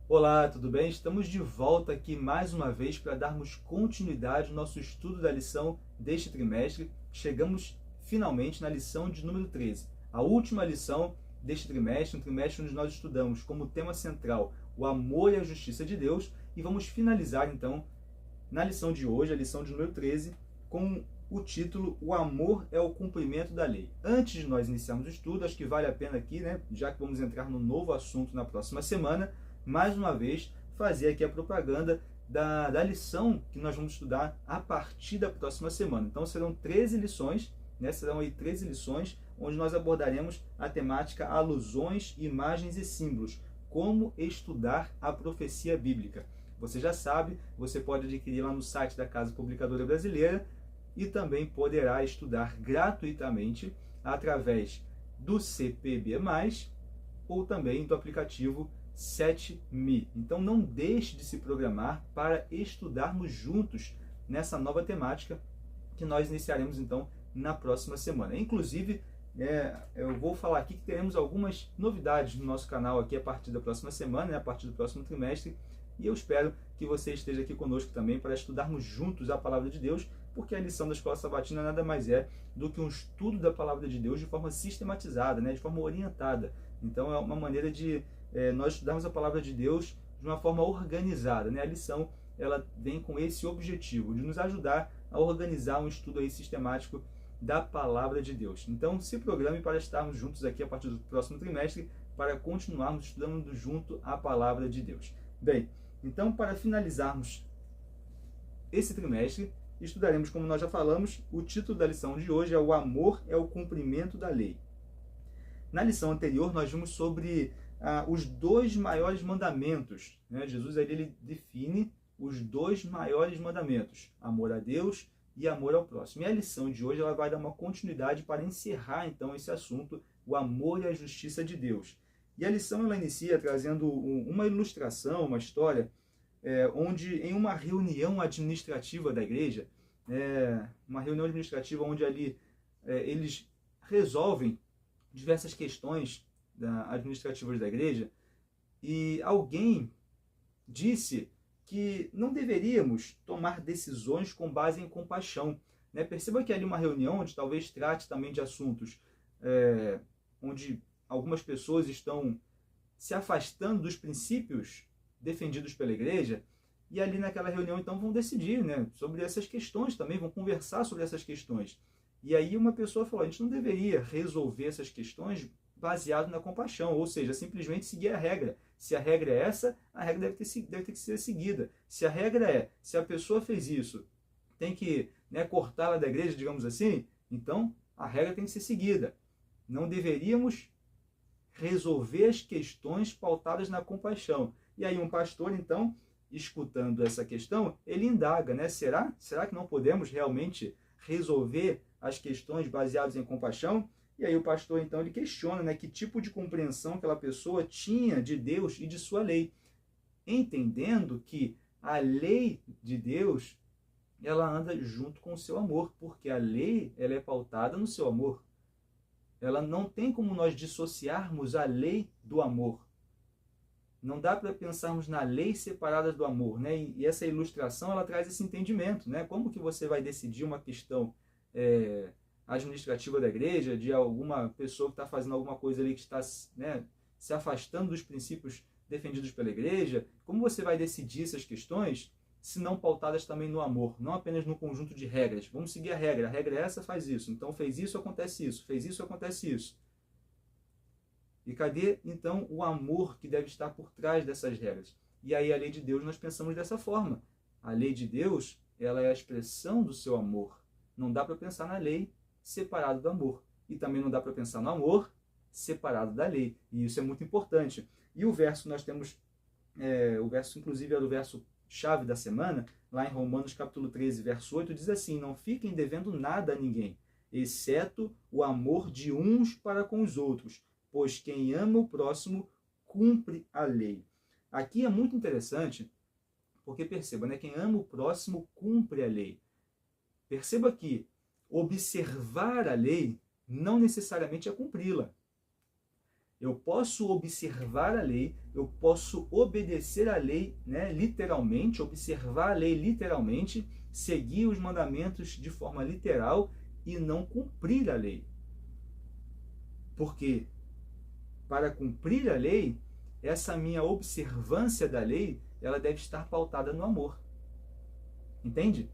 Olá, tudo bem? Estamos de volta aqui mais uma vez para darmos continuidade ao nosso estudo da lição deste trimestre. Chegamos finalmente na lição de número 13, a última lição deste trimestre, um trimestre onde nós estudamos como tema central o amor e a justiça de Deus, e vamos finalizar então na lição de hoje, a lição de número 13, com o título O Amor é o Cumprimento da Lei. Antes de nós iniciarmos o estudo, acho que vale a pena aqui, já que vamos entrar no novo assunto na próxima semana, mais uma vez fazer aqui a propaganda da lição que nós vamos estudar a partir da próxima semana. Então serão 13 lições, serão aí 13 lições, onde nós abordaremos a temática alusões, imagens e símbolos, como estudar a profecia bíblica. Você já sabe, você pode adquirir lá no site da Casa Publicadora Brasileira e também poderá estudar gratuitamente através do CPB+, ou também do aplicativo 7Me. Então não deixe de se programar para estudarmos juntos nessa nova temática que nós iniciaremos então na próxima semana. Inclusive, eu vou falar aqui que teremos algumas novidades no nosso canal aqui a partir da próxima semana, a partir do próximo trimestre, e eu espero que você esteja aqui conosco também para estudarmos juntos a Palavra de Deus, porque a lição da Escola Sabatina nada mais é do que um estudo da Palavra de Deus de forma sistematizada, de forma orientada. Então é uma maneira de nós estudarmos a Palavra de Deus de uma forma organizada. A lição ela vem com esse objetivo, de nos ajudar a organizar um estudo aí sistemático da Palavra de Deus. Então se programe para estarmos juntos aqui a partir do próximo trimestre, para continuarmos estudando junto a Palavra de Deus. Bem, então para finalizarmos esse trimestre, estudaremos, como nós já falamos, o título da lição de hoje é O Amor é o Cumprimento da Lei. Na lição anterior, nós vimos sobre os dois maiores mandamentos. Jesus ele define os dois maiores mandamentos, amor a Deus e amor ao próximo. E a lição de hoje ela vai dar uma continuidade para encerrar, então, esse assunto, o amor e a justiça de Deus. E a lição ela inicia trazendo uma ilustração, uma história, onde em uma reunião administrativa da igreja, uma reunião administrativa onde ali eles resolvem diversas questões administrativas da igreja, e alguém disse que não deveríamos tomar decisões com base em compaixão. Perceba que ali uma reunião onde talvez trate também de assuntos onde algumas pessoas estão se afastando dos princípios defendidos pela igreja, e ali naquela reunião então vão decidir sobre essas questões também, vão conversar sobre essas questões. E aí uma pessoa falou, a gente não deveria resolver essas questões baseado na compaixão, ou seja, simplesmente seguir a regra. Se a regra é essa, a regra deve ter que ser seguida. Se a regra se a pessoa fez isso, tem que cortá-la da igreja, digamos assim, então a regra tem que ser seguida. Não deveríamos resolver as questões pautadas na compaixão. E aí um pastor, então, escutando essa questão, ele indaga, será que não podemos realmente resolver as questões baseadas em compaixão? E aí o pastor, então, ele questiona que tipo de compreensão aquela pessoa tinha de Deus e de sua lei, entendendo que a lei de Deus ela anda junto com o seu amor, porque a lei ela é pautada no seu amor. Ela não tem como nós dissociarmos a lei do amor. Não dá para pensarmos na lei separadas do amor, E essa ilustração ela traz esse entendimento, Como que você vai decidir uma questão administrativa da igreja, de alguma pessoa que está fazendo alguma coisa ali que está se afastando dos princípios defendidos pela igreja? Como você vai decidir essas questões se não pautadas também no amor, não apenas no conjunto de regras? Vamos seguir a regra é essa, faz isso, então fez isso, acontece isso, fez isso, acontece isso. E cadê, então, o amor que deve estar por trás dessas regras? E aí a lei de Deus, nós pensamos dessa forma. A lei de Deus, ela é a expressão do seu amor. Não dá para pensar na lei separado do amor. E também não dá para pensar no amor separado da lei. E isso é muito importante. E o verso, nós temos, o verso inclusive era o verso chave da semana, lá em Romanos capítulo 13, verso 8, diz assim, não fiquem devendo nada a ninguém, exceto o amor de uns para com os outros, pois quem ama o próximo cumpre a lei. Aqui é muito interessante, porque perceba, quem ama o próximo cumpre a lei. Perceba que observar a lei não necessariamente é cumpri-la. Eu posso observar a lei, eu posso obedecer a lei, né, literalmente, observar a lei literalmente, seguir os mandamentos de forma literal e não cumprir a lei. Porque para cumprir a lei, essa minha observância da lei, ela deve estar pautada no amor. Entende?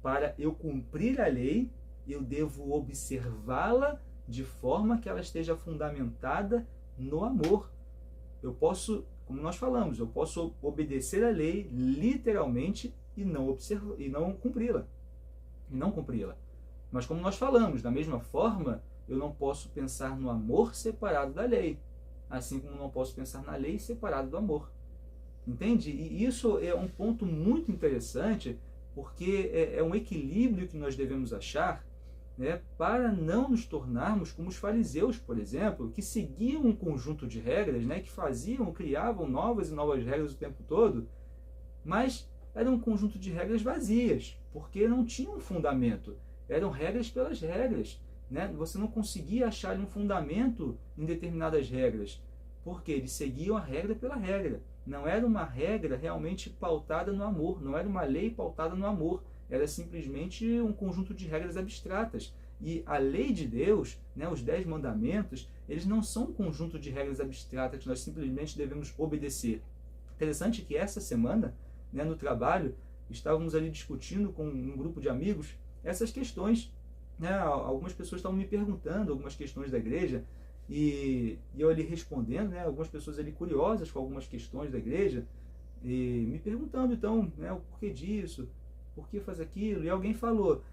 Para eu cumprir a lei, eu devo observá-la de forma que ela esteja fundamentada no amor. Eu posso, como nós falamos, eu posso obedecer a lei literalmente e não cumpri-la. Mas como nós falamos, da mesma forma, eu não posso pensar no amor separado da lei, assim como não posso pensar na lei separado do amor. Entende? E isso é um ponto muito interessante, porque é um equilíbrio que nós devemos achar, né, para não nos tornarmos como os fariseus, por exemplo, que seguiam um conjunto de regras, né, que criavam novas e novas regras o tempo todo, mas era um conjunto de regras vazias, porque não tinham um fundamento. Eram regras pelas regras, né? Você não conseguia achar um fundamento em determinadas regras, porque eles seguiam a regra pela regra. Não era uma regra realmente pautada no amor, não era uma lei pautada no amor, era simplesmente um conjunto de regras abstratas. E a lei de Deus, né, os 10 mandamentos, eles não são um conjunto de regras abstratas que nós simplesmente devemos obedecer. Interessante que essa semana, né, no trabalho, estávamos ali discutindo com um grupo de amigos essas questões, né? Algumas pessoas estavam me perguntando algumas questões da igreja, e eu ali respondendo, né, algumas pessoas ali curiosas com algumas questões da igreja, e me perguntando então, né, o porquê disso, por que faz aquilo, e alguém falou,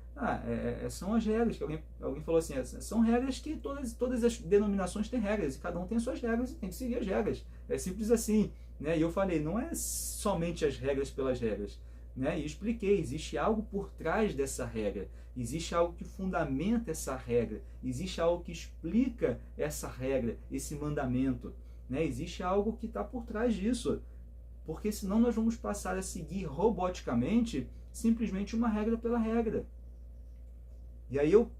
são as regras, que alguém falou assim, são regras que todas as denominações têm regras, e cada um tem as suas regras e tem que seguir as regras, é simples assim, né? E eu falei, não é somente as regras pelas regras, né? E expliquei, existe algo por trás dessa regra, existe algo que fundamenta essa regra, existe algo que explica essa regra, esse mandamento, né? Existe algo que está por trás disso, porque senão nós vamos passar a seguir roboticamente simplesmente uma regra pela regra. E aí eu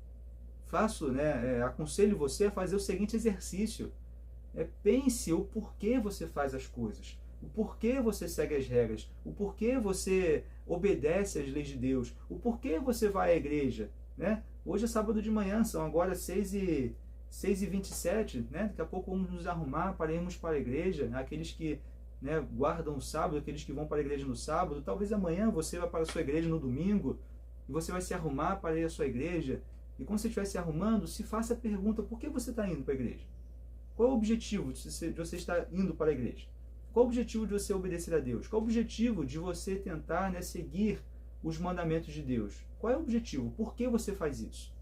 faço, né, aconselho você a fazer o seguinte exercício. Pense o porquê você faz as coisas, o porquê você segue as regras, o porquê você obedece às leis de Deus, o porquê você vai à igreja, né? Hoje é sábado de manhã, são agora 6h27, né? Daqui a pouco vamos nos arrumar para irmos para a igreja, aqueles que, né, guardam o sábado, aqueles que vão para a igreja no sábado, talvez amanhã você vá para a sua igreja no domingo, e você vai se arrumar para ir à sua igreja, e quando você estiver se arrumando, se faça a pergunta, por que você está indo para a igreja? Qual é o objetivo de você estar indo para a igreja? Qual o objetivo de você obedecer a Deus? Qual o objetivo de você tentar, né, seguir os mandamentos de Deus? Qual é o objetivo? Por que você faz isso?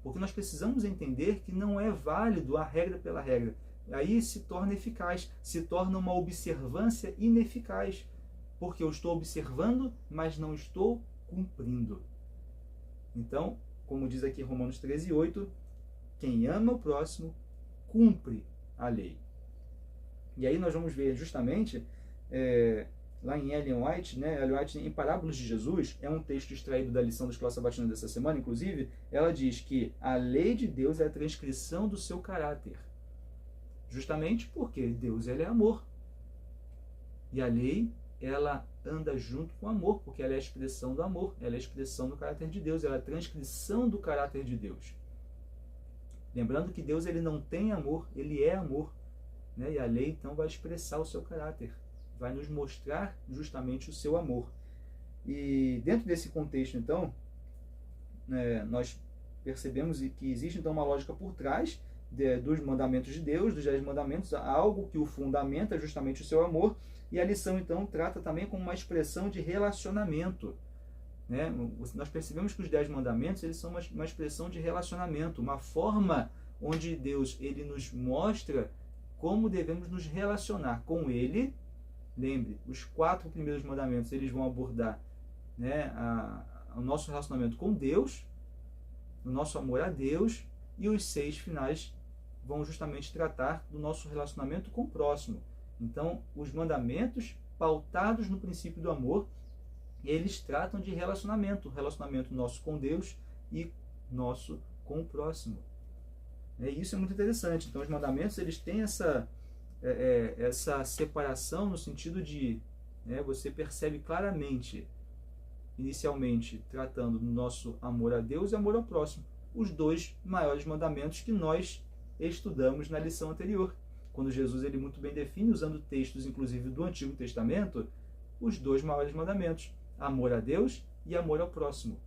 Porque nós precisamos entender que não é válido a regra pela regra. Aí se torna eficaz, se torna uma observância ineficaz. Porque eu estou observando, mas não estou cumprindo. Então, como diz aqui Romanos 13:8, quem ama o próximo, cumpre a lei. E aí nós vamos ver justamente, lá em Ellen White, né, Ellen White em Parábolas de Jesus, é um texto extraído da lição da Escola Sabatina dessa semana, inclusive, ela diz que a lei de Deus é a transcrição do seu caráter. Justamente porque Deus, ele é amor. E a lei, ela anda junto com o amor, porque ela é a expressão do amor, ela é a expressão do caráter de Deus, ela é a transcrição do caráter de Deus. Lembrando que Deus, ele não tem amor, ele é amor, né? E a lei então vai expressar o seu caráter, vai nos mostrar justamente o seu amor. E dentro desse contexto então, nós percebemos que existe então uma lógica por trás dos mandamentos de Deus, dos 10 mandamentos, algo que o fundamenta justamente o seu amor, e a lição então trata também como uma expressão de relacionamento, né? Nós percebemos que os 10 mandamentos, eles são uma expressão de relacionamento, uma forma onde Deus, ele nos mostra como devemos nos relacionar com ele. Lembre, os 4 primeiros mandamentos, eles vão abordar, né, o nosso relacionamento com Deus, o nosso amor a Deus, e os 6 finais vão justamente tratar do nosso relacionamento com o próximo. Então, os mandamentos pautados no princípio do amor, eles tratam de relacionamento nosso com Deus e nosso com o próximo. Isso é muito interessante. Então, os mandamentos, eles têm essa separação no sentido de, né, você percebe claramente, inicialmente, tratando do nosso amor a Deus e amor ao próximo, os dois maiores mandamentos que nós estudamos na lição anterior. Quando Jesus, ele muito bem define, usando textos, inclusive, do Antigo Testamento, os dois maiores mandamentos, amor a Deus e amor ao próximo.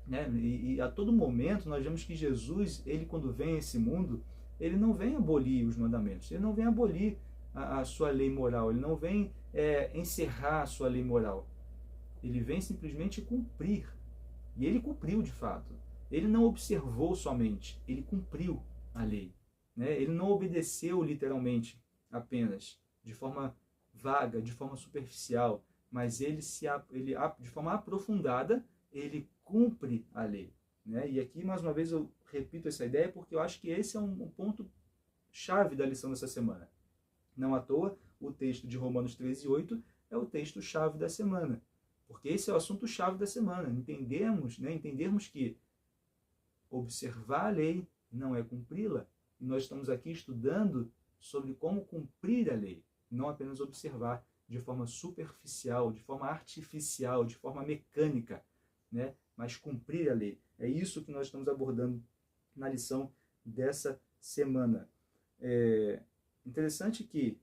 Né? E a todo momento nós vemos que Jesus, ele quando vem a esse mundo, ele não vem abolir os mandamentos, ele não vem abolir a sua lei moral, ele não vem encerrar a sua lei moral, ele vem simplesmente cumprir. E ele cumpriu de fato. Ele não observou somente, ele cumpriu a lei. Né? Ele não obedeceu literalmente apenas, de forma vaga, de forma superficial, mas ele de forma aprofundada, ele cumpre a lei. Né? E aqui, mais uma vez, eu repito essa ideia porque eu acho que esse é um ponto-chave da lição dessa semana. Não à toa, o texto de Romanos 13:8 é o texto-chave da semana. Porque esse é o assunto-chave da semana. Entendermos que observar a lei não é cumpri-la. E nós estamos aqui estudando sobre como cumprir a lei, não apenas observar de forma superficial, de forma artificial, de forma mecânica, né? Mas cumprir a lei. É isso que nós estamos abordando na lição dessa semana. Interessante que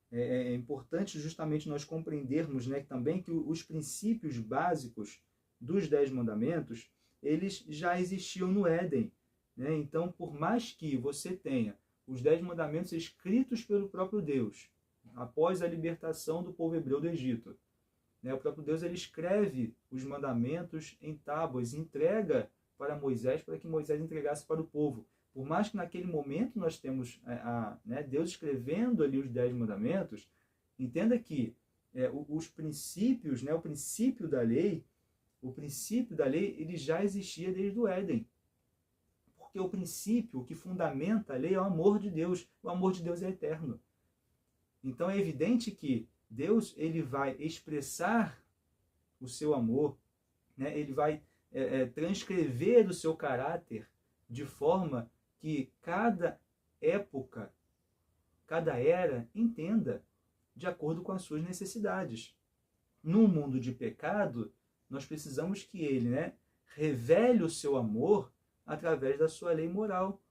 é importante justamente nós compreendermos, né, também que os princípios básicos dos 10 mandamentos, eles já existiam no Éden. Né? Então, por mais que você tenha os 10 mandamentos escritos pelo próprio Deus, após a libertação do povo hebreu do Egito, né? O próprio Deus, ele escreve os mandamentos em tábuas, entrega para Moisés, para que Moisés entregasse para o povo. Por mais que naquele momento nós temos Deus escrevendo ali os 10 mandamentos, entenda que os princípios, o princípio da lei, ele já existia desde o Éden. Porque o princípio, o que fundamenta a lei é o amor de Deus. O amor de Deus é eterno. Então é evidente que Deus, ele vai expressar o seu amor, né? Ele vai transcrever o seu caráter de forma que cada época, cada era entenda de acordo com as suas necessidades. Num mundo de pecado, nós precisamos que ele, revele o seu amor através da sua lei moral.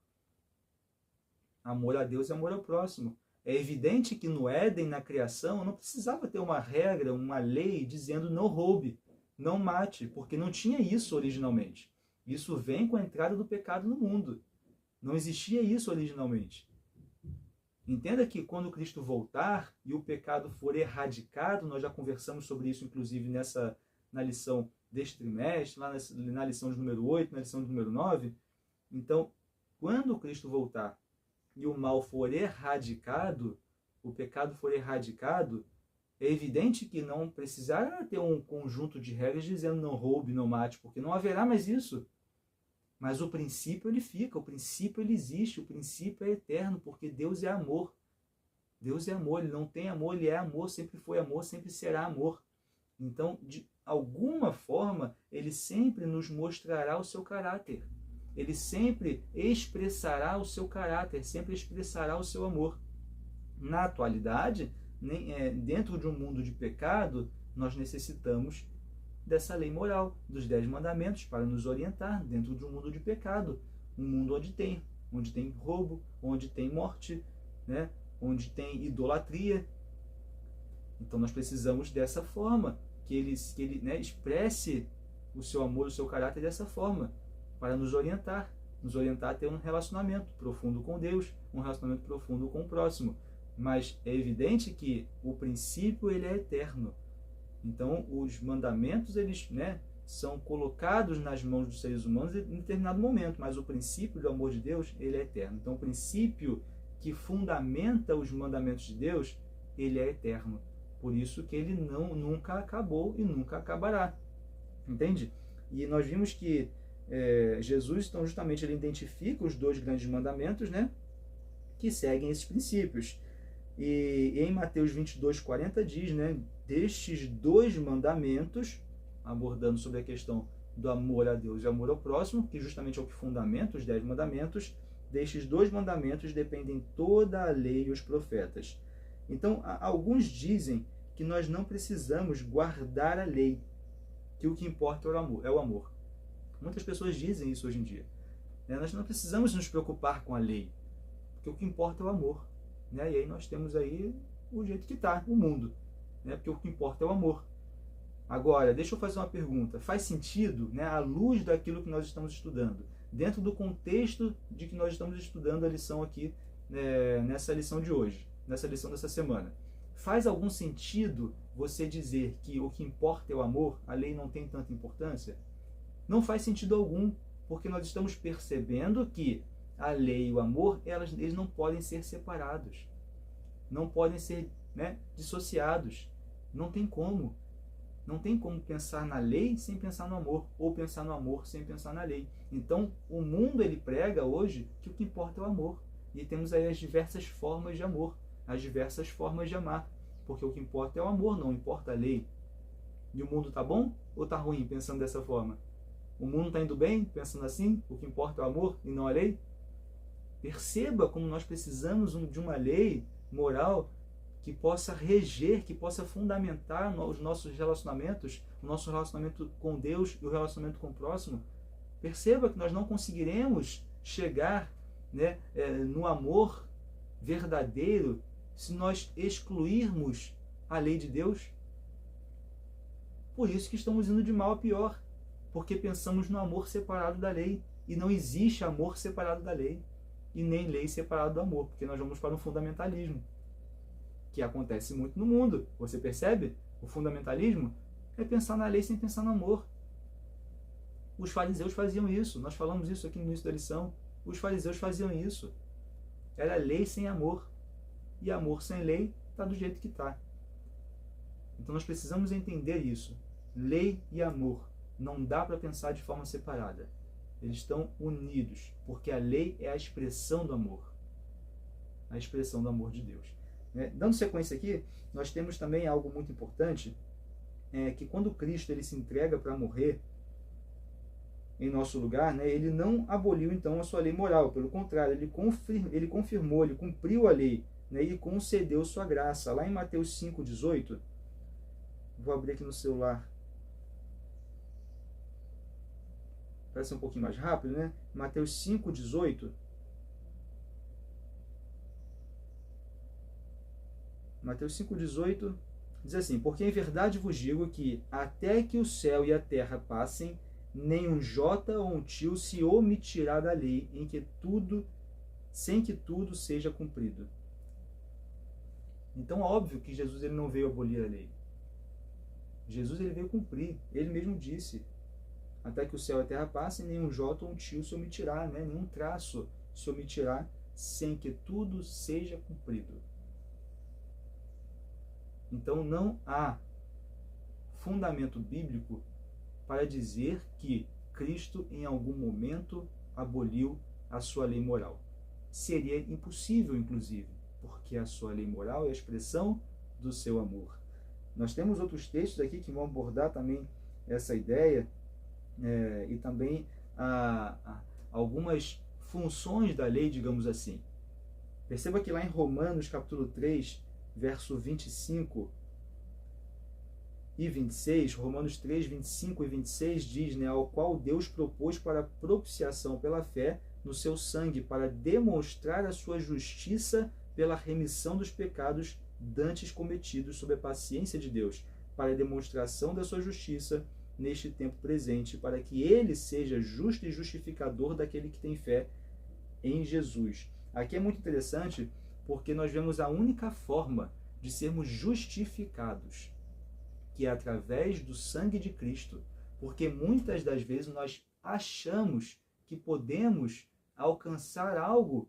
Amor a Deus e amor ao próximo. É evidente que no Éden, na criação, não precisava ter uma regra, uma lei dizendo não roube, não mate, porque não tinha isso originalmente. Isso vem com a entrada do pecado no mundo. Não existia isso originalmente. Entenda que quando Cristo voltar e o pecado for erradicado, nós já conversamos sobre isso, inclusive, na lição deste trimestre, lá na lição de número 8, na lição de número 9. Então, quando Cristo voltar e o mal for erradicado, o pecado for erradicado, é evidente que não precisará ter um conjunto de regras dizendo não roube, não mate, porque não haverá mais isso. Mas o princípio ele fica, o princípio ele existe, o princípio é eterno, porque Deus é amor. Deus é amor, ele não tem amor, ele é amor, sempre foi amor, sempre será amor. Então, de alguma forma, ele sempre nos mostrará o seu caráter. Ele sempre expressará o seu caráter, sempre expressará o seu amor. Na atualidade, dentro de um mundo de pecado, nós necessitamos dessa lei moral, dos 10 mandamentos, para nos orientar dentro de um mundo de pecado. Um mundo onde tem roubo, onde tem morte, onde tem idolatria. Então nós precisamos dessa forma, que ele expresse o seu amor, o seu caráter dessa forma, para nos orientar a ter um relacionamento profundo com Deus, um relacionamento profundo com o próximo. Mas é evidente que o princípio ele é eterno. Então os mandamentos eles são colocados nas mãos dos seres humanos em determinado momento, mas o princípio do amor de Deus ele é eterno. Então o princípio que fundamenta os mandamentos de Deus, ele é eterno. Por isso que ele nunca acabou e nunca acabará. Entende? E nós vimos que Jesus, então, justamente, ele identifica os 2 grandes mandamentos, que seguem esses princípios. E em Mateus 22:40 diz, destes 2 mandamentos, abordando sobre a questão do amor a Deus e amor ao próximo, que justamente é o que fundamenta os 10 mandamentos. Destes 2 mandamentos dependem toda a lei e os profetas. Então, alguns dizem que nós não precisamos guardar a lei, que o que importa é o amor. Muitas pessoas dizem isso hoje em dia. Nós não precisamos nos preocupar com a lei, porque o que importa é o amor. E aí nós temos aí o jeito que está, o mundo. Porque o que importa é o amor. Agora, deixa eu fazer uma pergunta. Faz sentido, à luz daquilo que nós estamos estudando, dentro do contexto de que nós estamos estudando a lição aqui, nessa lição de hoje, nessa lição dessa semana, faz algum sentido você dizer que o que importa é o amor, a lei não tem tanta importância? Não faz sentido algum, porque nós estamos percebendo que a lei e o amor, eles não podem ser separados, não podem ser dissociados, não tem como. Não tem como pensar na lei sem pensar no amor, ou pensar no amor sem pensar na lei. Então, o mundo ele prega hoje que o que importa é o amor. E temos aí as diversas formas de amor, as diversas formas de amar. Porque o que importa é o amor, não importa a lei. E o mundo está bom ou está ruim pensando dessa forma? O mundo está indo bem pensando assim? O que importa é o amor e não a lei? Perceba como nós precisamos de uma lei moral que possa reger, que possa fundamentar os nossos relacionamentos, o nosso relacionamento com Deus e o relacionamento com o próximo. Perceba que nós não conseguiremos chegar no amor verdadeiro se nós excluirmos a lei de Deus. Por isso que estamos indo de mal a pior, porque pensamos no amor separado da lei, e não existe amor separado da lei, e nem lei separada do amor, porque nós vamos para um fundamentalismo, que acontece muito no mundo. Você percebe? O fundamentalismo é pensar na lei sem pensar no amor. Os fariseus faziam isso. Nós falamos isso aqui no início da lição. Os fariseus faziam isso. Era lei sem amor. E amor sem lei está do jeito que está. Então nós precisamos entender isso. Lei e amor. Não dá para pensar de forma separada. Eles estão unidos. Porque a lei é a expressão do amor. A expressão do amor de Deus. Dando sequência aqui, nós temos também algo muito importante, que quando Cristo ele se entrega para morrer em nosso lugar, ele não aboliu então a sua lei moral, pelo contrário, ele confirmou, ele cumpriu a lei, e concedeu sua graça. Lá em Mateus 5,18, vou abrir aqui no celular para ser um pouquinho mais rápido, Mateus 5,18. Mateus 5,18 diz assim: porque em verdade vos digo que até que o céu e a terra passem, nem um jota ou um tio se omitirá da lei, sem que tudo seja cumprido. Então, óbvio que Jesus ele não veio abolir a lei. Jesus ele veio cumprir. Ele mesmo disse: até que o céu e a terra passem, nem um jota ou um tio se omitirá, nenhum traço se omitirá, sem que tudo seja cumprido. Então não há fundamento bíblico para dizer que Cristo em algum momento aboliu a sua lei moral. Seria impossível, inclusive, porque a sua lei moral é a expressão do seu amor. Nós temos outros textos aqui que vão abordar também essa ideia, e também algumas funções da lei, digamos assim. Perceba que lá em Romanos capítulo 3, verso 25 e 26, Romanos 3, 25 e 26 diz, ao qual Deus propôs para propiciação pela fé no seu sangue, para demonstrar a sua justiça pela remissão dos pecados dantes cometidos sob a paciência de Deus, para a demonstração da sua justiça neste tempo presente, para que ele seja justo e justificador daquele que tem fé em Jesus. Aqui é muito interessante, porque nós vemos a única forma de sermos justificados, que é através do sangue de Cristo, porque muitas das vezes nós achamos que podemos alcançar algo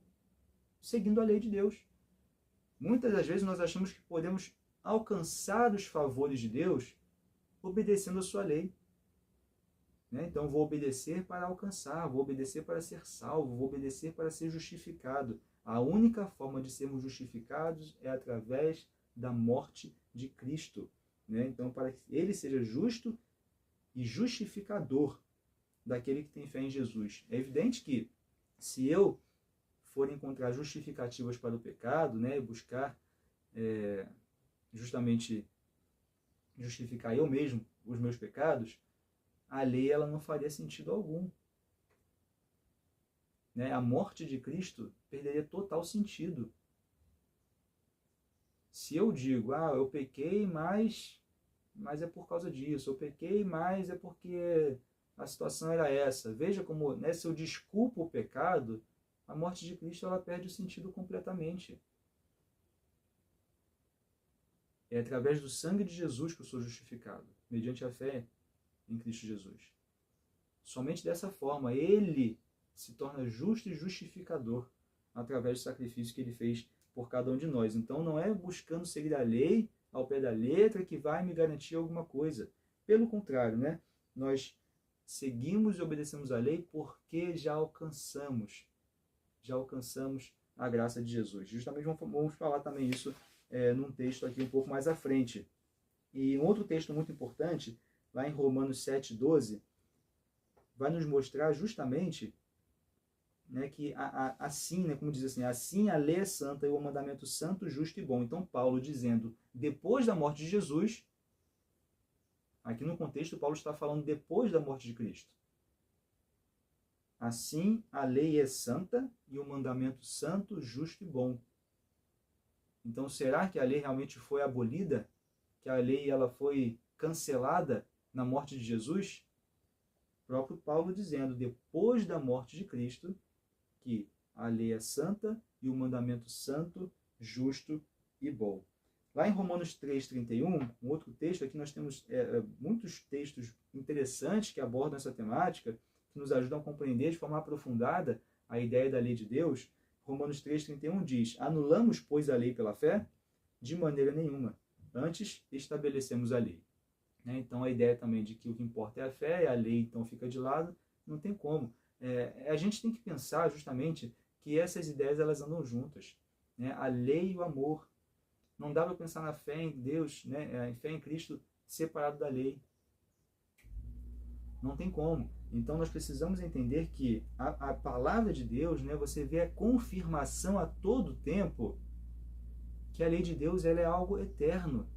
seguindo a lei de Deus. Muitas das vezes nós achamos que podemos alcançar os favores de Deus obedecendo a sua lei. Então, vou obedecer para alcançar, vou obedecer para ser salvo, vou obedecer para ser justificado. A única forma de sermos justificados é através da morte de Cristo. Então, para que ele seja justo e justificador daquele que tem fé em Jesus. É evidente que se eu for encontrar justificativas para o pecado, né, e buscar justamente justificar eu mesmo os meus pecados, a lei ela não faria sentido algum. Né? A morte de Cristo perderia total sentido. Se eu digo, eu pequei, mas é por causa disso, eu pequei, mas é porque a situação era essa. Veja como, né, se eu desculpo o pecado, a morte de Cristo ela perde o sentido completamente. É através do sangue de Jesus que eu sou justificado, mediante a fé em Cristo Jesus. Somente dessa forma, Ele se torna justo e justificador através do sacrifício que Ele fez por cada um de nós. Então não é buscando seguir a lei ao pé da letra que vai me garantir alguma coisa. Pelo contrário, né? Nós seguimos e obedecemos a lei porque já alcançamos a graça de Jesus. Justamente vamos falar também isso num texto aqui um pouco mais à frente. E um outro texto muito importante, lá em Romanos 7,12, vai nos mostrar justamente, né, que assim, né, como diz assim, assim a lei é santa e o mandamento santo, justo e bom. Então Paulo dizendo, depois da morte de Jesus, aqui no contexto Paulo está falando depois da morte de Cristo. Assim a lei é santa e o mandamento santo, justo e bom. Então será que a lei realmente foi abolida? Que a lei ela foi cancelada na morte de Jesus? O próprio Paulo dizendo, depois da morte de Cristo, que a lei é santa e o mandamento santo, justo e bom. Lá em Romanos 3,31, um outro texto, aqui nós temos muitos textos interessantes que abordam essa temática, que nos ajudam a compreender de forma aprofundada a ideia da lei de Deus. Romanos 3,31 diz, anulamos, pois, a lei pela fé? De maneira nenhuma. Antes, estabelecemos a lei. Então, a ideia também de que o que importa é a fé, e a lei, então, fica de lado, não tem como. A gente tem que pensar, justamente, que essas ideias, elas andam juntas. Né? A lei e o amor. Não dá para pensar na fé em Deus, né? Em fé em Cristo, separado da lei. Não tem como. Então, nós precisamos entender que a palavra de Deus, né, você vê a confirmação a todo tempo que a lei de Deus ela é algo eterno,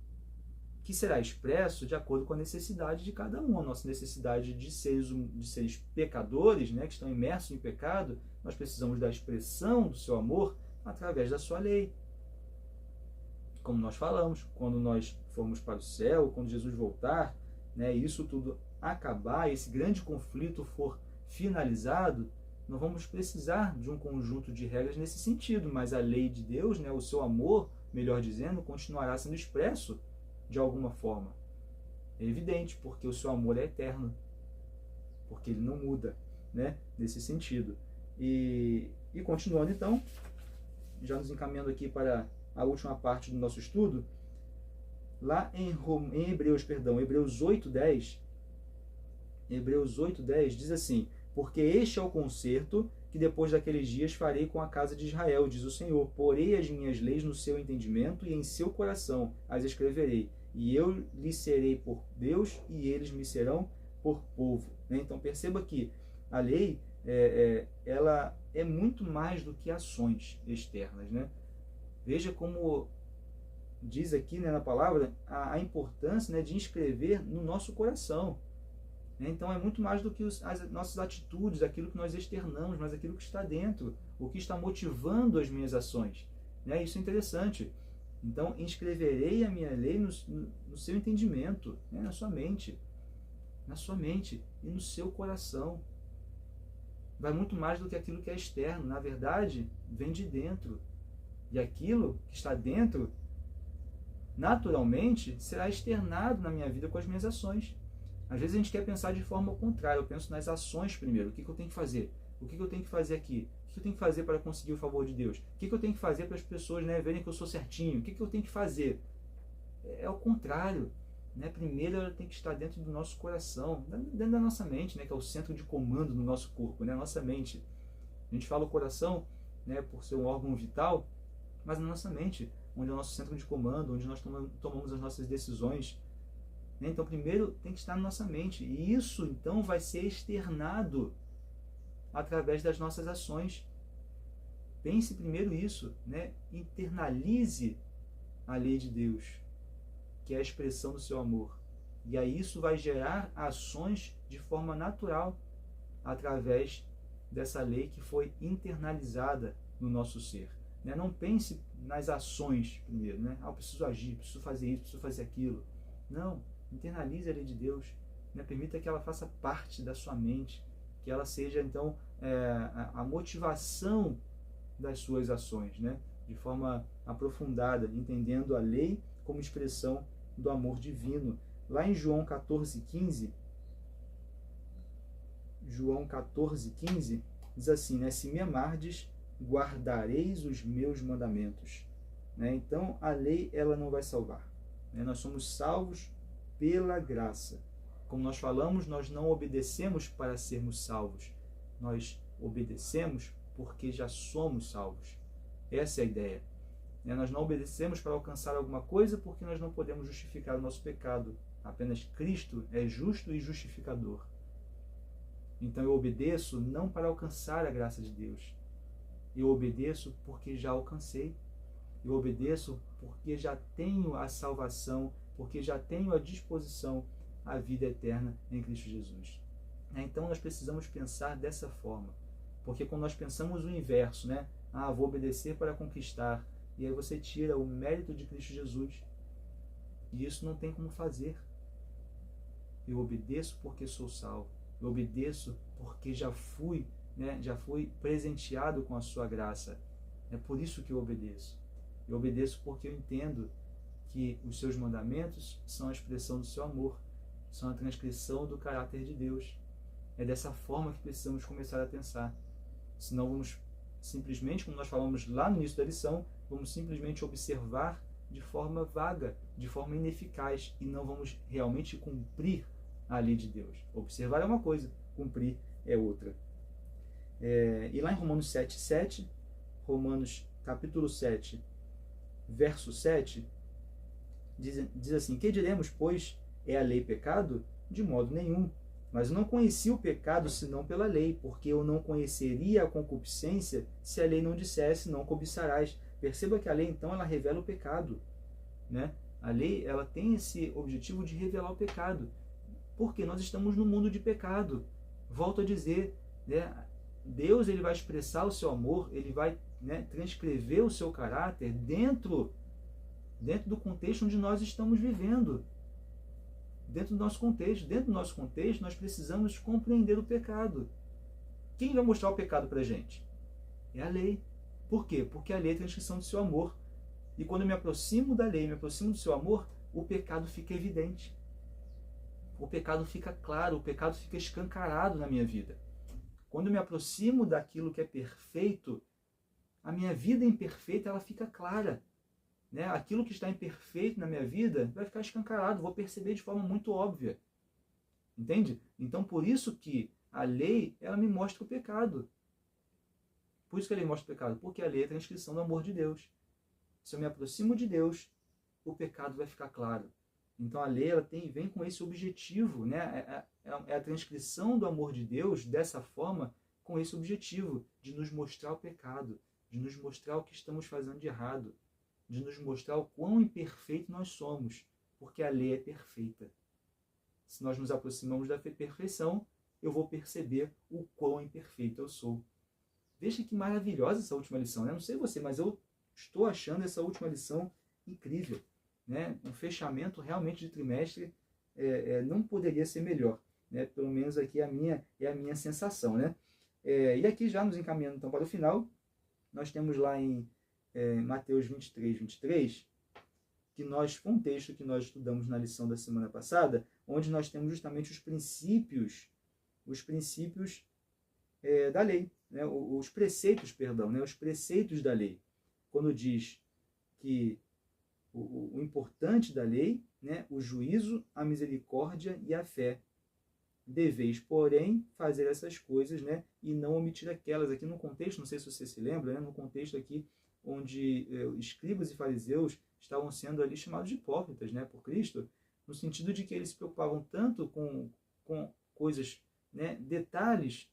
que será expresso de acordo com a necessidade de cada um. A nossa necessidade de seres pecadores, né, que estão imersos em pecado, nós precisamos da expressão do seu amor através da sua lei. Como nós falamos, quando nós formos para o céu, quando Jesus voltar, né, isso tudo acabar, esse grande conflito for finalizado, não vamos precisar de um conjunto de regras nesse sentido, mas a lei de Deus, né, o seu amor, melhor dizendo, continuará sendo expresso de alguma forma. É evidente, porque o seu amor é eterno, porque ele não muda, né, nesse sentido. E continuando então, já nos encaminhando aqui para a última parte do nosso estudo, lá em Hebreus 8:10 diz assim, porque este é o concerto que depois daqueles dias farei com a casa de Israel, diz o Senhor, porei as minhas leis no seu entendimento e em seu coração as escreverei, e eu lhes serei por Deus e eles me serão por povo. Então perceba que a lei ela é muito mais do que ações externas, né? Veja como diz aqui, né, na palavra a importância, né, de inscrever no nosso coração. Então é muito mais do que as nossas atitudes, aquilo que nós externamos, mas aquilo que está dentro, o que está motivando as minhas ações. Isso é interessante. Então, inscreverei a minha lei no seu entendimento, né, na sua mente e no seu coração. Vai muito mais do que aquilo que é externo. Na verdade, vem de dentro. E aquilo que está dentro, naturalmente, será externado na minha vida com as minhas ações. Às vezes a gente quer pensar de forma contrária. Eu penso nas ações primeiro. O que eu tenho que fazer? O que eu tenho que fazer aqui? O que eu tenho que fazer para conseguir o favor de Deus? O que eu tenho que fazer para as pessoas, né, verem que eu sou certinho? O que eu tenho que fazer? É o contrário. Né? Primeiro ela tem que estar dentro do nosso coração, dentro da nossa mente, né, que é o centro de comando do nosso corpo, né, a nossa mente. A gente fala o coração, né, por ser um órgão vital, mas na nossa mente, onde é o nosso centro de comando, onde nós tomamos as nossas decisões. né? Então, primeiro tem que estar na nossa mente. E isso, então, vai ser externado através das nossas ações. Pense primeiro isso, né? Internalize a lei de Deus, que é a expressão do seu amor. E aí isso vai gerar ações de forma natural, através dessa lei que foi internalizada no nosso ser. Né? Não pense nas ações primeiro, né? Eu preciso agir, preciso fazer isso, preciso fazer aquilo. Não, internalize a lei de Deus, né? Permita que ela faça parte da sua mente, que ela seja então a motivação das suas ações, né? De forma aprofundada, entendendo a lei como expressão do amor divino. Lá em João 14,15, diz assim, né? Se me amardes, guardareis os meus mandamentos. Né? Então, a lei ela não vai salvar. Né? Nós somos salvos pela graça. Como nós falamos, nós não obedecemos para sermos salvos. Nós obedecemos porque já somos salvos. Essa é a ideia. Né? Nós não obedecemos para alcançar alguma coisa porque nós não podemos justificar o nosso pecado. Apenas Cristo é justo e justificador. Então eu obedeço não para alcançar a graça de Deus. Eu obedeço porque já alcancei. Eu obedeço porque já tenho a salvação, porque já tenho à disposição a vida eterna em Cristo Jesus. Então nós precisamos pensar dessa forma. Porque quando nós pensamos o inverso, né? Vou obedecer para conquistar. E aí você tira o mérito de Cristo Jesus. E isso não tem como fazer. Eu obedeço porque sou salvo. Eu obedeço porque já fui presenteado com a sua graça. É por isso que eu obedeço. Eu obedeço porque eu entendo que os seus mandamentos são a expressão do seu amor, são a transcrição do caráter de Deus. É dessa forma que precisamos começar a pensar. Senão vamos simplesmente, como nós falamos lá no início da lição, vamos simplesmente observar de forma vaga, de forma ineficaz, e não vamos realmente cumprir a lei de Deus. Observar é uma coisa, cumprir é outra. E lá em Romanos 7,7, Romanos capítulo 7, verso 7, diz assim, que diremos, pois, é a lei pecado? De modo nenhum. Mas eu não conheci o pecado senão pela lei, porque eu não conheceria a concupiscência se a lei não dissesse, não cobiçarás. Perceba que a lei, então, ela revela o pecado. Né? A lei, ela tem esse objetivo de revelar o pecado. Porque nós estamos no mundo de pecado. Volto a dizer, né? Deus ele vai expressar o seu amor, ele vai, né, transcrever o seu caráter dentro do contexto onde nós estamos vivendo. Dentro do nosso contexto, nós precisamos compreender o pecado. Quem vai mostrar o pecado para a gente? É a lei. Por quê? Porque a lei é a transcrição do seu amor. E quando eu me aproximo da lei, me aproximo do seu amor, o pecado fica evidente. O pecado fica claro, o pecado fica escancarado na minha vida. Quando eu me aproximo daquilo que é perfeito, a minha vida imperfeita ela fica clara. Né? Aquilo que está imperfeito na minha vida vai ficar escancarado, vou perceber de forma muito óbvia. Entende? Então, por isso que a lei, ela me mostra o pecado. Por isso que a lei mostra o pecado, porque a lei é a transcrição do amor de Deus. Se eu me aproximo de Deus, o pecado vai ficar claro. Então, a lei ela vem com esse objetivo, né? É a transcrição do amor de Deus dessa forma, com esse objetivo de nos mostrar o pecado, de nos mostrar o que estamos fazendo de errado, de nos mostrar o quão imperfeito nós somos, porque a lei é perfeita. Se nós nos aproximamos da perfeição, eu vou perceber o quão imperfeito eu sou. Veja que maravilhosa essa última lição, né? Não sei você, mas eu estou achando essa última lição incrível. Né? Um fechamento realmente de trimestre não poderia ser melhor. Né? Pelo menos aqui é a minha sensação. Né? E aqui já nos encaminhando então para o final, nós temos lá em Mateus 23, foi um texto que nós estudamos na lição da semana passada, onde nós temos justamente os princípios da lei, né? Os preceitos da lei. Quando diz que o importante da lei, né? O juízo, a misericórdia e a fé. Deveis, porém, fazer essas coisas, né? E não omitir aquelas. Aqui no contexto, não sei se você se lembra, né? No contexto aqui onde escribas e fariseus estavam sendo ali chamados de hipócritas, né? Por Cristo, no sentido de que eles se preocupavam tanto com coisas, né, detalhes,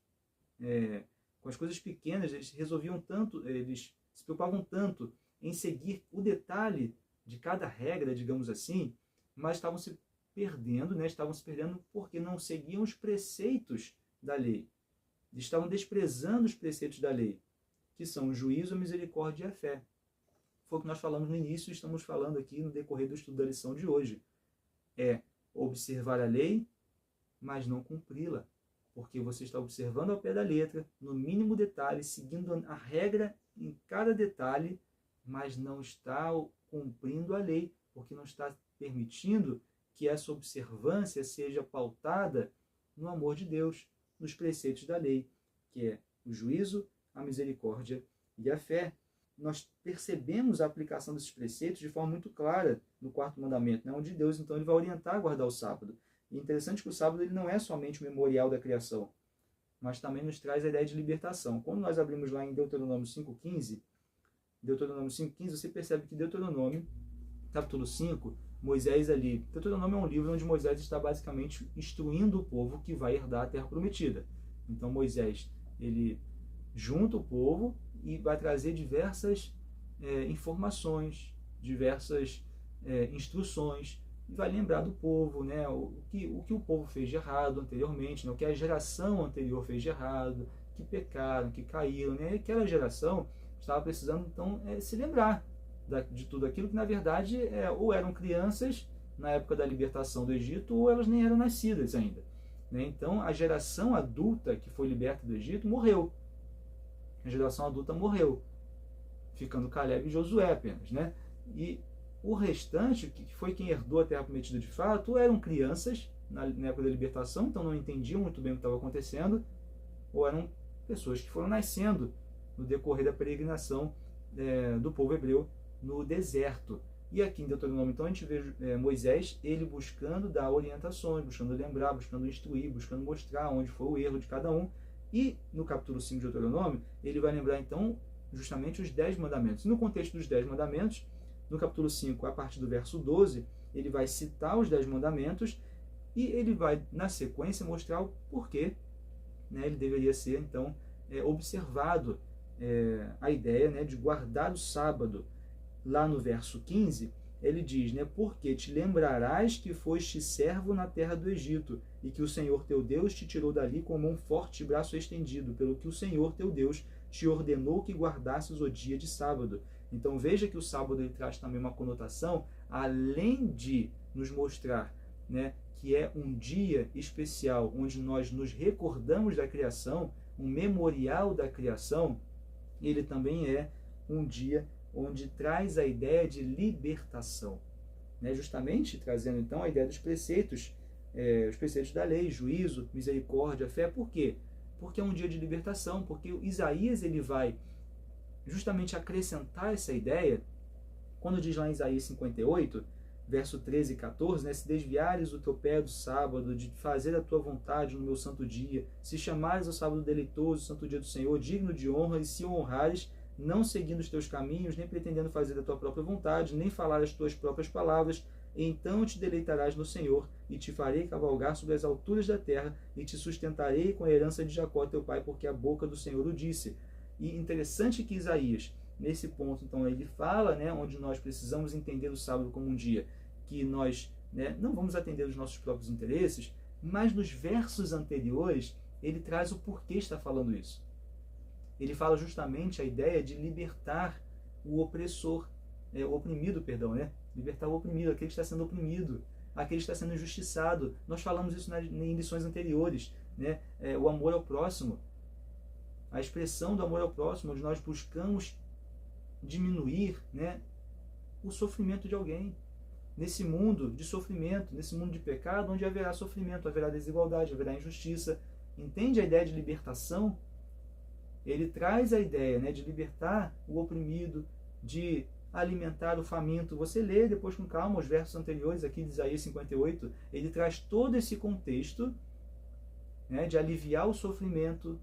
com as coisas pequenas, eles resolviam tanto, eles se preocupavam tanto em seguir o detalhe de cada regra, digamos assim, mas estavam se perdendo, né, porque não seguiam os preceitos da lei. Eles estavam desprezando os preceitos da lei, que são o juízo, a misericórdia e a fé. Foi o que nós falamos no início e estamos falando aqui no decorrer do estudo da lição de hoje. É observar a lei, mas não cumpri-la. Porque você está observando ao pé da letra, no mínimo detalhe, seguindo a regra em cada detalhe, mas não está cumprindo a lei, porque não está permitindo que essa observância seja pautada no amor de Deus, nos preceitos da lei, que é o juízo, a misericórdia e a fé. Nós percebemos a aplicação desses preceitos de forma muito clara no quarto mandamento, né? Onde Deus, então, ele vai orientar a guardar o sábado. E é interessante que o sábado ele não é somente o memorial da criação, mas também nos traz a ideia de libertação. Quando nós abrimos lá em Deuteronômio 5,15, você percebe que Deuteronômio, capítulo 5, Moisés ali, Deuteronômio é um livro onde Moisés está basicamente instruindo o povo que vai herdar a terra prometida. Então Moisés, ele junta o povo e vai trazer diversas informações, diversas instruções, e vai lembrar do povo, né, o que o povo fez de errado anteriormente, né, o que a geração anterior fez de errado, que pecaram, que caíram, né, e aquela geração estava precisando então se lembrar de tudo aquilo que na verdade ou eram crianças na época da libertação do Egito, ou elas nem eram nascidas ainda, né? Então a geração adulta que foi liberta do Egito morreu. A geração adulta morreu, ficando Caleb e Josué apenas, né? E o restante, que foi quem herdou a terra prometida de fato, ou eram crianças na época da libertação, então não entendiam muito bem o que estava acontecendo, ou eram pessoas que foram nascendo no decorrer da peregrinação do povo hebreu no deserto. E aqui em Deuteronômio, então, a gente vê Moisés, ele buscando dar orientações, buscando lembrar, buscando instruir, buscando mostrar onde foi o erro de cada um. E no capítulo 5 de Deuteronômio, ele vai lembrar, então, justamente os 10 mandamentos. E no contexto dos 10 mandamentos, no capítulo 5, a partir do verso 12, ele vai citar os 10 mandamentos e ele vai, na sequência, mostrar o porquê, né, ele deveria ser, então, observado a ideia, né, de guardar o sábado. Lá no verso 15, ele diz, né, porque te lembrarás que foste servo na terra do Egito, e que o Senhor teu Deus te tirou dali com mão forte e braço estendido, pelo que o Senhor teu Deus te ordenou que guardasses o dia de sábado. Então veja que o sábado ele traz também uma conotação, além de nos mostrar, né, que é um dia especial, onde nós nos recordamos da criação, um memorial da criação, ele também é um dia onde traz a ideia de libertação, né? Justamente trazendo então a ideia dos preceitos, os preceitos da lei, juízo, misericórdia, fé. Por quê? Porque é um dia de libertação, porque Isaías ele vai justamente acrescentar essa ideia, quando diz lá em Isaías 58, verso 13 e 14, né, se desviares o teu pé do sábado, de fazer a tua vontade no meu santo dia, se chamares ao sábado deleitoso, o santo dia do Senhor, digno de honra, e se o honrares, não seguindo os teus caminhos, nem pretendendo fazer a tua própria vontade, nem falar as tuas próprias palavras, então te deleitarás no Senhor, e te farei cavalgar sobre as alturas da terra, e te sustentarei com a herança de Jacó teu pai, porque a boca do Senhor o disse. E interessante que Isaías, nesse ponto, então, ele fala, né, onde nós precisamos entender o sábado como um dia que nós, né, não vamos atender os nossos próprios interesses, mas nos versos anteriores, ele traz o porquê está falando isso. Ele fala justamente a ideia de libertar o opressor, oprimido, perdão, né? Libertar o oprimido, aquele que está sendo oprimido, aquele que está sendo injustiçado. Nós falamos isso em lições anteriores, né? O amor ao próximo, a expressão do amor ao próximo, onde nós buscamos diminuir, né, o sofrimento de alguém. Nesse mundo de sofrimento, nesse mundo de pecado, onde haverá sofrimento, haverá desigualdade, haverá injustiça. Entende a ideia de libertação? Ele traz a ideia, né, de libertar o oprimido, de alimentar o faminto. Você lê depois com calma os versos anteriores aqui de Isaías 58, ele traz todo esse contexto, né, de aliviar o sofrimento,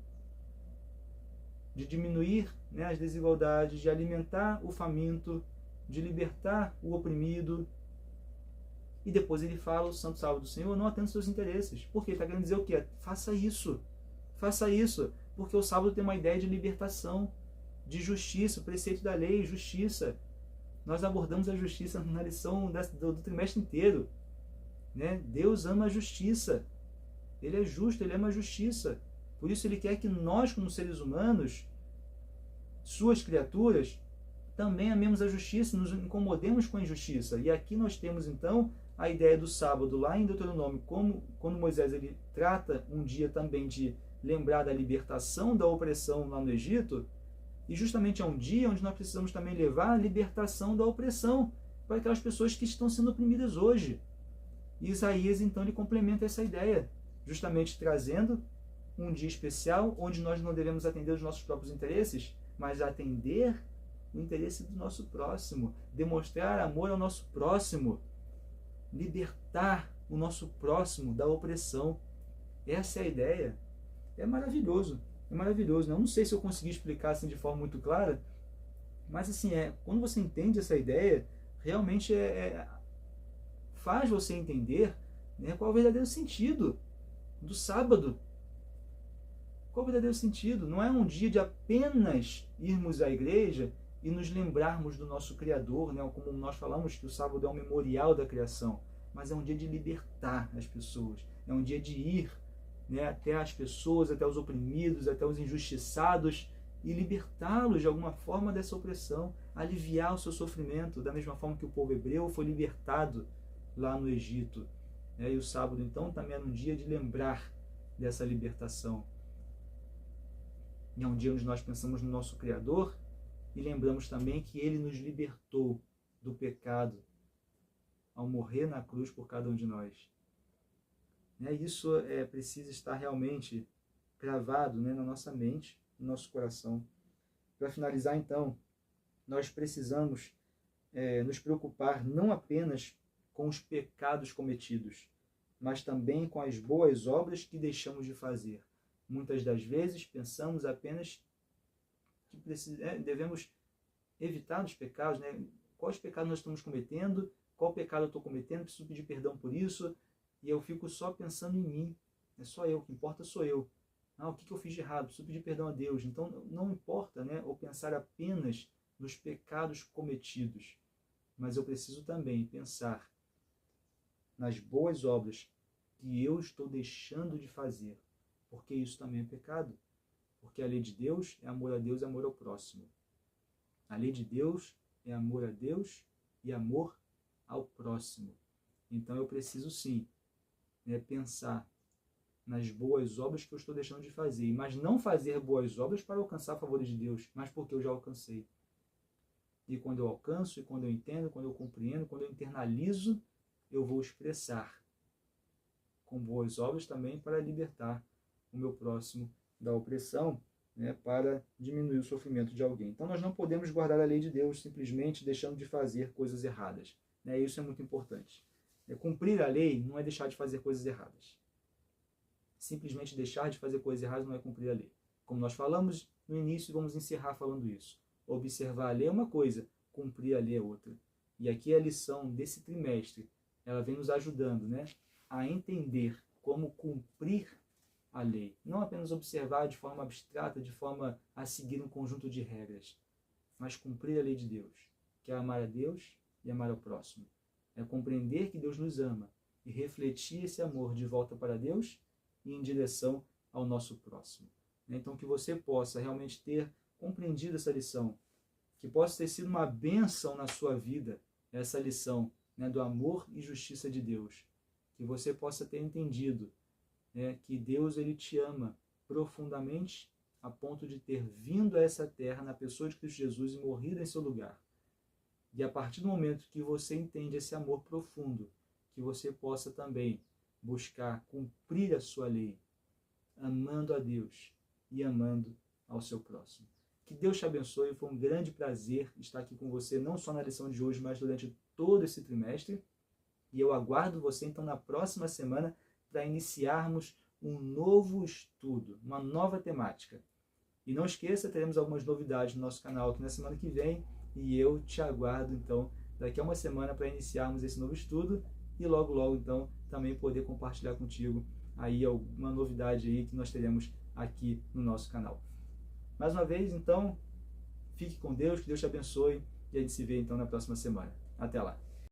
de diminuir, né, as desigualdades, de alimentar o faminto, de libertar o oprimido. E depois ele fala, o Santo Sábado do Senhor, não atenda aos seus interesses. Por quê? Ele está querendo dizer o quê? Faça isso. Faça isso. Porque o sábado tem uma ideia de libertação, de justiça, o preceito da lei, justiça. Nós abordamos a justiça na lição do trimestre inteiro. Né? Deus ama a justiça. Ele é justo, ele ama a justiça. Por isso ele quer que nós, como seres humanos, suas criaturas, também amemos a justiça, nos incomodemos com a injustiça. E aqui nós temos então a ideia do sábado lá em Deuteronômio, quando Moisés ele trata um dia também de lembrar da libertação da opressão lá no Egito, e justamente é um dia onde nós precisamos também levar a libertação da opressão para aquelas pessoas que estão sendo oprimidas hoje. E Isaías então ele complementa essa ideia, justamente trazendo um dia especial onde nós não devemos atender os nossos próprios interesses, mas atender o interesse do nosso próximo, demonstrar amor ao nosso próximo, libertar o nosso próximo da opressão. Essa é a ideia. É maravilhoso, é maravilhoso. Eu não sei se eu consegui explicar assim de forma muito clara, mas assim, quando você entende essa ideia, realmente faz você entender, né, qual é o verdadeiro sentido do sábado. Qual o verdadeiro sentido? Não é um dia de apenas irmos à igreja e nos lembrarmos do nosso Criador, né? Como nós falamos que o sábado é um memorial da criação, mas é um dia de libertar as pessoas, é um dia de ir, né, até as pessoas, até os oprimidos, até os injustiçados e libertá-los de alguma forma dessa opressão, aliviar o seu sofrimento, da mesma forma que o povo hebreu foi libertado lá no Egito. E o sábado então também era um dia de lembrar dessa libertação. E é um dia onde nós pensamos no nosso Criador e lembramos também que Ele nos libertou do pecado ao morrer na cruz por cada um de nós. Isso precisa estar realmente gravado, né, na nossa mente, no nosso coração. Para finalizar, então, nós precisamos nos preocupar não apenas com os pecados cometidos, mas também com as boas obras que deixamos de fazer. Muitas das vezes pensamos apenas que devemos evitar os pecados, né? Quais pecados nós estamos cometendo, qual pecado eu estou cometendo, preciso pedir perdão por isso, e eu fico só pensando em mim, é só eu, o que importa sou eu. O que eu fiz de errado? Preciso pedir perdão a Deus. Então não importa, né, ou pensar apenas nos pecados cometidos, mas eu preciso também pensar nas boas obras que eu estou deixando de fazer, porque isso também é pecado. Porque a lei de Deus é amor a Deus e amor ao próximo. A lei de Deus é amor a Deus e amor ao próximo. Então eu preciso sim, né, pensar nas boas obras que eu estou deixando de fazer, mas não fazer boas obras para alcançar favores de Deus, mas porque eu já alcancei. E quando eu alcanço, e quando eu entendo, quando eu compreendo, quando eu internalizo, eu vou expressar com boas obras também para libertar o meu próximo da opressão, né, para diminuir o sofrimento de alguém. Então nós não podemos guardar a lei de Deus simplesmente deixando de fazer coisas erradas. Né? Isso é muito importante. Cumprir a lei não é deixar de fazer coisas erradas. Simplesmente deixar de fazer coisas erradas não é cumprir a lei. Como nós falamos no início, vamos encerrar falando isso. Observar a lei é uma coisa, cumprir a lei é outra. E aqui a lição desse trimestre, ela vem nos ajudando, né, a entender como cumprir a lei. Não apenas observar de forma abstrata, de forma a seguir um conjunto de regras, mas cumprir a lei de Deus, que é amar a Deus e amar ao próximo. É compreender que Deus nos ama e refletir esse amor de volta para Deus e em direção ao nosso próximo. Então que você possa realmente ter compreendido essa lição, que possa ter sido uma bênção na sua vida, essa lição, né, do amor e justiça de Deus. Que você possa ter entendido, né, que Deus ele te ama profundamente a ponto de ter vindo a essa terra na pessoa de Cristo Jesus e morrido em seu lugar. E a partir do momento que você entende esse amor profundo, que você possa também buscar cumprir a sua lei, amando a Deus e amando ao seu próximo. Que Deus te abençoe, foi um grande prazer estar aqui com você, não só na lição de hoje, mas durante todo esse trimestre. E eu aguardo você então na próxima semana para iniciarmos um novo estudo, uma nova temática. E não esqueça, teremos algumas novidades no nosso canal aqui na semana que vem, e eu te aguardo então daqui a uma semana para iniciarmos esse novo estudo e logo então também poder compartilhar contigo aí alguma novidade aí que nós teremos aqui no nosso canal. Mais uma vez, então, fique com Deus, que Deus te abençoe e a gente se vê então na próxima semana. Até lá!